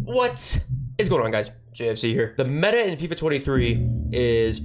What is going on, guys? JFC here. The meta in FIFA 23 is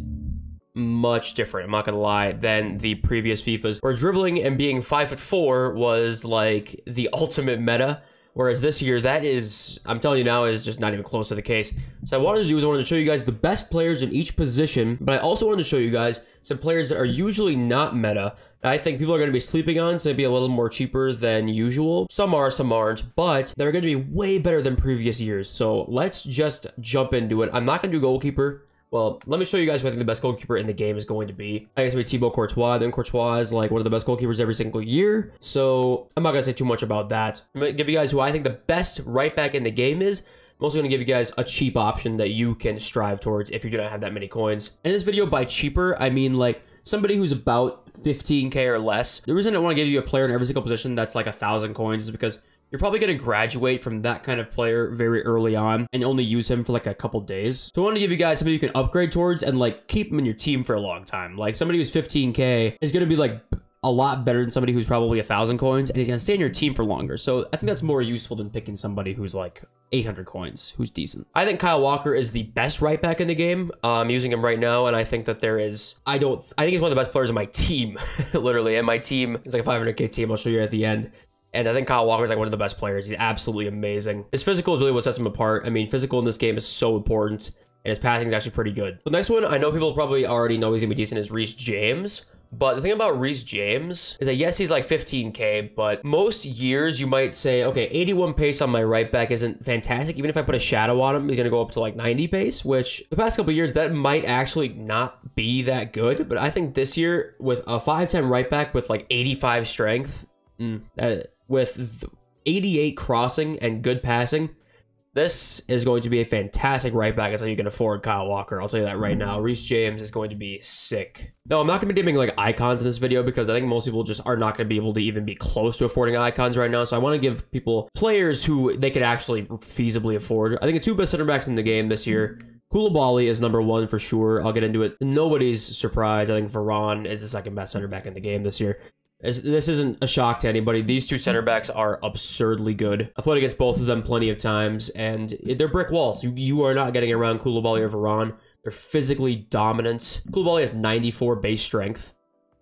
much different, I'm not gonna lie, than the previous FIFAs, where dribbling and being 5'4" was like the ultimate meta. Whereas this year, that is, I'm telling you now, is just not even close to the case. So I wanted to show you guys the best players in each position, but I also wanted to show you guys some players that are usually not meta that I think people are going to be sleeping on, so maybe a little more cheaper than usual. Some are, some aren't, but they're going to be way better than previous years. So let's just jump into it. I'm not going to do goalkeeper. Well, let me show you guys what I think the best goalkeeper in the game is going to be. I guess it's going to be Thibaut Courtois. Then Courtois is like one of the best goalkeepers every single year. So I'm not going to say too much about that. I'm going to give you guys who I think the best right back in the game is. I'm also going to give you guys a cheap option that you can strive towards if you do not have that many coins. In this video, by cheaper, I mean like somebody who's about 15k or less. The reason I want to give you a player in every single position that's like 1,000 coins is because you're probably going to graduate from that kind of player very early on and only use him for like a couple days. So I want to give you guys somebody you can upgrade towards and like keep him in your team for a long time. Like somebody who's 15k is going to be like a lot better than somebody who's probably 1,000 coins and he's going to stay in your team for longer. So I think that's more useful than picking somebody who's like 800 coins, who's decent. I think Kyle Walker is the best right back in the game. I'm using him right now, and I think that there is, I think he's one of the best players on my team, literally. And my team is like a 500k team. I'll show you at the end. And I think Kyle Walker is like one of the best players. He's absolutely amazing. His physical is really what sets him apart. I mean, physical in this game is so important, and his passing is actually pretty good. The next one, I know people probably already know he's gonna be decent, is Reece James. But the thing about Reece James is that yes, he's like 15k, but most years you might say, okay, 81 pace on my right back isn't fantastic. Even if I put a shadow on him, he's gonna go up to like 90 pace, which the past couple of years, that might actually not be that good. But I think this year with a 5'10" right back with like 85 strength, with 88 crossing and good passing, this is going to be a fantastic right back until you can afford Kyle Walker. I'll tell you that right now. Reece James is going to be sick. No, I'm not going to be naming like icons in this video because I think most people just are not going to be able to even be close to affording icons right now. So I want to give people players who they could actually feasibly afford. I think the two best center backs in the game this year, Koulibaly is #1 for sure. I'll get into it. Nobody's surprised. I think Varane is the second best center back in the game this year. This isn't a shock to anybody. These two center backs are absurdly good. I've played against both of them plenty of times, and they're brick walls. You are not getting around Koulibaly or Varane. They're physically dominant. Koulibaly has 94 base strength.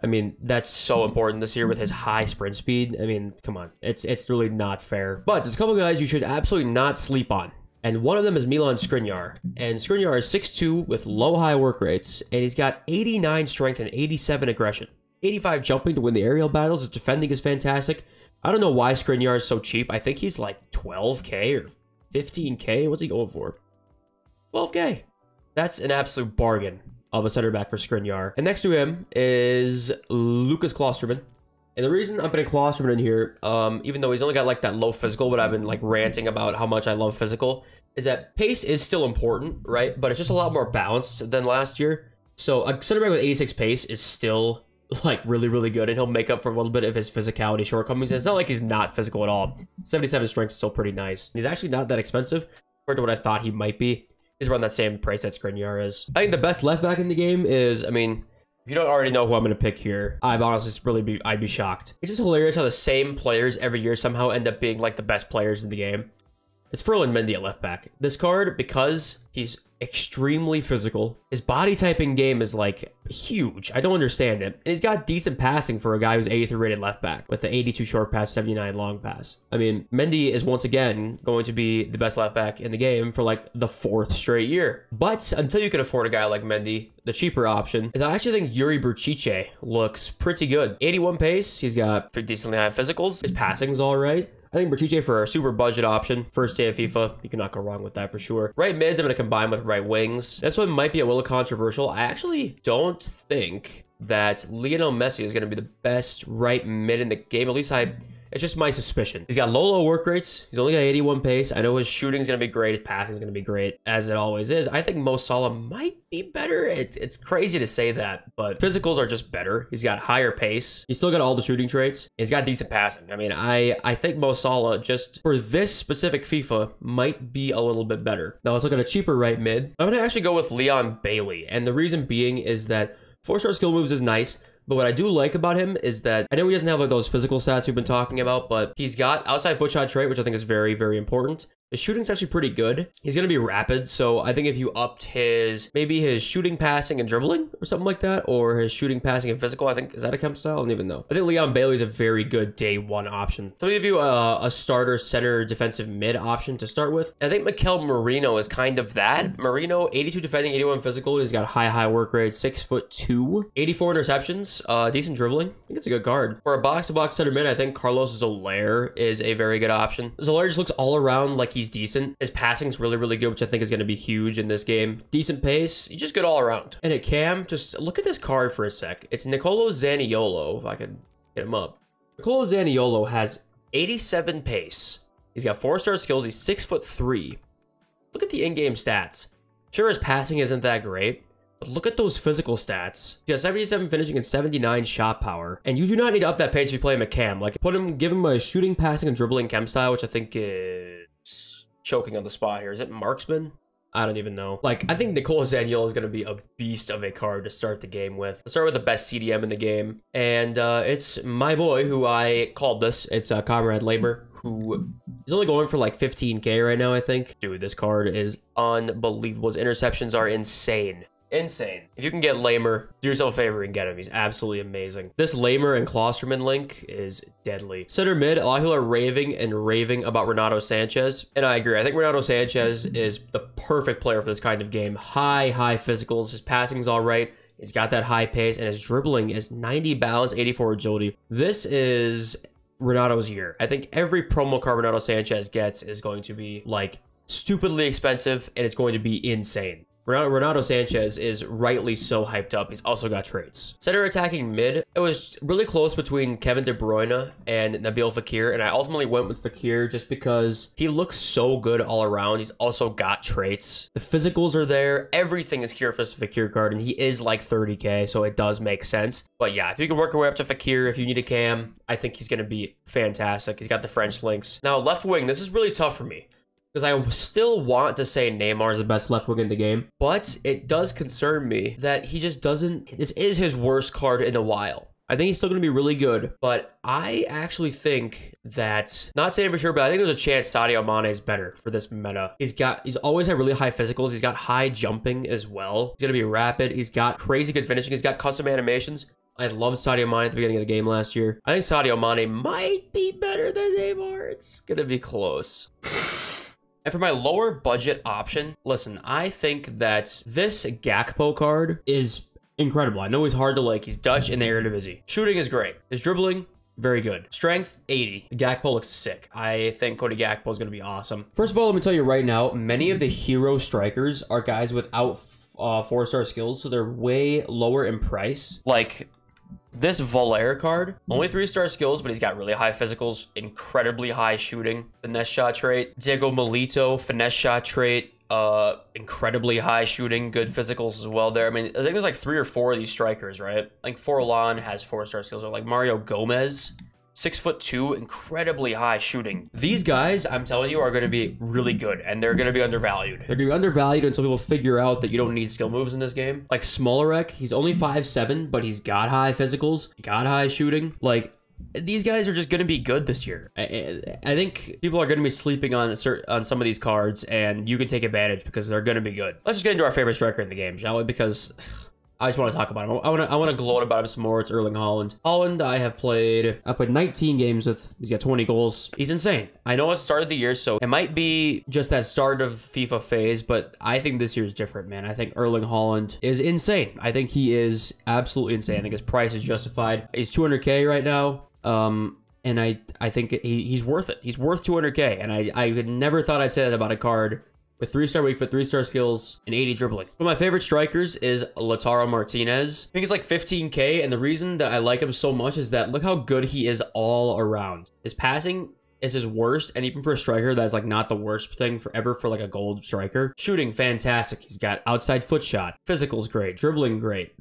I mean, that's so important this year with his high sprint speed. I mean, come on. It's really not fair. But there's a couple guys you should absolutely not sleep on. And one of them is Milan Skriniar. And Skriniar is 6'2" with low-high work rates, and he's got 89 strength and 87 aggression. 85 jumping to win the aerial battles. His defending is fantastic. I don't know why Skriniar is so cheap. I think he's like 12k or 15k. What's he going for? 12k. That's an absolute bargain of a center back for Skriniar. And next to him is Lucas Klosterman. And the reason I'm putting Klosterman in here, even though he's only got like that low physical, but I've been like ranting about how much I love physical, is that pace is still important, right? But it's just a lot more balanced than last year. So a center back with 86 pace is still like really, really good, and he'll make up for a little bit of his physicality shortcomings. And it's not like he's not physical at all. 77 strength is still pretty nice. He's actually not that expensive compared to what I thought he might be. He's around that same price that Skriniar is. I think the best left back in the game is, I mean, if you don't already know who I'm going to pick here, I'd be shocked. It's just hilarious how the same players every year somehow end up being like the best players in the game. It's Ferland Mendy at left back. This card, because he's extremely physical, his body typing game is like huge. I don't understand it. And he's got decent passing for a guy who's 83 rated left back with the 82 short pass, 79 long pass. I mean, Mendy is once again going to be the best left back in the game for like the 4th straight year. But until you can afford a guy like Mendy, the cheaper option is I actually think Yuri Berchiche looks pretty good. 81 pace. He's got pretty decently high physicals. His passing's all right. I think Berchiche for a super budget option. First day of FIFA, you cannot go wrong with that for sure. Right mids, I'm going to combine with right wings. This one might be a little controversial. I actually don't think that Lionel Messi is going to be the best right mid in the game. At least it's just my suspicion. He's got low work rates. He's only got 81 pace. I know his shooting is going to be great. His passing is going to be great, as it always is. I think Mo Salah might be better. It's crazy to say that, but physicals are just better. He's got higher pace. He's still got all the shooting traits. He's got decent passing. I mean, I think Mo Salah, just for this specific FIFA, might be a little bit better. Now, let's look at a cheaper right mid. I'm going to actually go with Leon Bailey, and the reason being is that 4-star skill moves is nice, But what I do like about him is that I know he doesn't have like those physical stats we've been talking about, but he's got outside foot shot trait, which I think is very, very important. His shooting's actually pretty good. He's going to be rapid, so I think if you upped maybe his shooting, passing, and dribbling or something like that, or his shooting, passing, and physical, I think, is that a chem style? I don't even know. I think Leon Bailey's a very good day one option. So I'm going to give you a starter center defensive mid option to start with. I think Mikel Merino is kind of that. Merino, 82 defending, 81 physical. He's got high work rate, 6'2", 84 interceptions, decent dribbling. I think it's a good guard. For a box-to-box center mid, I think Carlos Zolaire is a very good option. Zolaire just looks all around like he's decent. His passing's really good, which I think is going to be huge in this game. Decent pace. He's just good all around. And at cam, just look at this card for a sec. It's Nicolo Zaniolo, if I could get him up. Nicolo Zaniolo has 87 pace. He's got 4-star skills. He's 6'3". Look at the in-game stats. Sure, his passing isn't that great, but look at those physical stats. He has 77 finishing and 79 shot power. And you do not need to up that pace if you play him at cam. Like, give him a shooting, passing, and dribbling chem style, which I think is choking on the spot here. Is it marksman? I don't even know. Like, I think Nicolo Zaniolo is going to be a beast of a card to start the game with. Let's start with the best CDM in the game. And it's my boy, who I called this. It's Comrade Lamer, who is only going for like 15K right now, I think. Dude, this card is unbelievable. His interceptions are insane. Insane. If you can get Lamer, do yourself a favor and get him. He's absolutely amazing. This Lamer and Klosterman link is deadly. Center mid, a lot of people are raving about Renato Sanchez. And I agree. I think Renato Sanchez is the perfect player for this kind of game. High physicals. His passing's all right. He's got that high pace, and his dribbling is 90 balance, 84 agility. This is Renato's year. I think every promo card Renato Sanchez gets is going to be like stupidly expensive, and it's going to be insane. Renato Sanchez is rightly so hyped up. He's also got traits. Center attacking mid, it was really close between Kevin De Bruyne and Nabil Fekir, and I ultimately went with Fekir just because he looks so good all around. He's also got traits. The physicals are there. Everything is here for this Fekir card, and he is like 30K, so it does make sense. But yeah, if you can work your way up to Fekir, if you need a cam, I think he's going to be fantastic. He's got the French links. Now, left wing, this is really tough for me, because I still want to say Neymar is the best left wing in the game, but it does concern me that he just doesn't. This is his worst card in a while. I think he's still going to be really good, but I actually think that, not saying for sure, but I think there's a chance Sadio Mane is better for this meta. He's always had really high physicals. He's got high jumping as well. He's going to be rapid. He's got crazy good finishing. He's got custom animations. I loved Sadio Mane at the beginning of the game last year. I think Sadio Mane might be better than Neymar. It's going to be close. And for my lower budget option, listen, I think that this Gakpo card is incredible. I know he's hard to like. He's Dutch in the Eredivisie. Shooting is great. His dribbling, very good. Strength, 80. Gakpo looks sick. I think Cody Gakpo is going to be awesome. First of all, let me tell you right now, many of the hero strikers are guys without 4-star skills, so they're way lower in price. Like this Volaire card, only 3-star skills, but he's got really high physicals, incredibly high shooting, finesse shot trait. Diego Milito, finesse shot trait, incredibly high shooting, good physicals as well there. I mean, I think there's like 3 or 4 of these strikers, right? Like Forlan has 4-star skills, or like Mario Gomez, 6'2", incredibly high shooting. These guys, I'm telling you, are going to be really good, and they're going to be undervalued. They're going to be undervalued until people figure out that you don't need skill moves in this game. Like Smolarek, he's only 5'7", but he's got high physicals, got high shooting. Like, these guys are just going to be good this year. I think people are going to be sleeping on some of these cards, and you can take advantage because they're going to be good. Let's just get into our favorite striker in the game, shall we? Because I just want to talk about him. I want to gloat about him some more. It's Erling Haaland. Haaland, I played 19 games with. He's got 20 goals. He's insane. I know it's start of the year, so it might be just that start of FIFA phase, but I think this year is different, man. I think Erling Haaland is insane. I think he is absolutely insane. I think his price is justified. He's 200K right now. And I think he's worth it. He's worth 200K. And I never thought I'd say that about a card with 3-star weak foot, 3-star skills, and 80 dribbling. One of my favorite strikers is Lautaro Martinez. I think he's like 15K, and the reason that I like him so much is that look how good he is all around. His passing is his worst, and even for a striker, that's like not the worst thing ever for like a gold striker. Shooting, fantastic. He's got outside foot shot. Physical's great. Dribbling, great.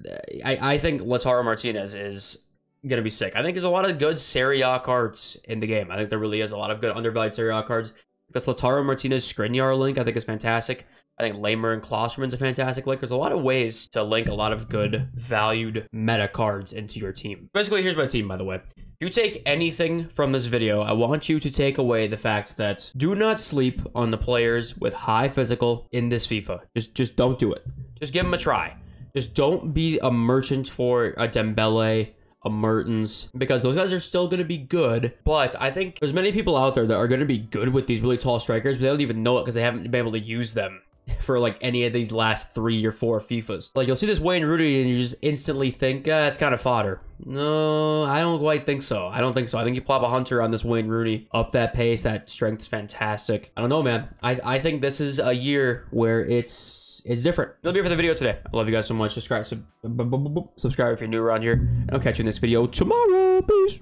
I think Lautaro Martinez is gonna be sick. I think there's a lot of good Serie A cards in the game. I think there really is a lot of good undervalued Serie A cards. Because Lautaro Martinez Skriniar link, I think, is fantastic. I think Lamer and Klosterman's a fantastic link. There's a lot of ways to link a lot of good valued meta cards into your team. Basically, here's my team, by the way. If you take anything from this video, I want you to take away the fact that do not sleep on the players with high physical in this FIFA. Just don't do it. Just give them a try. Just don't be a merchant for a Dembele, a Mertens, because those guys are still going to be good. But I think there's many people out there that are going to be good with these really tall strikers, but they don't even know it because they haven't been able to use them for like any of these last 3 or 4 FIFAs. Like, you'll see this Wayne Rooney and you just instantly think, it's kind of fodder. No, I don't quite think so. I don't think so. I think you plop a Hunter on this Wayne Rooney, up that pace, that strength's fantastic. I don't know, man. I think this is a year where it's different. That'll be it for the video today. I love you guys so much. Subscribe if you're new around here, and I'll catch you in this video tomorrow. Peace.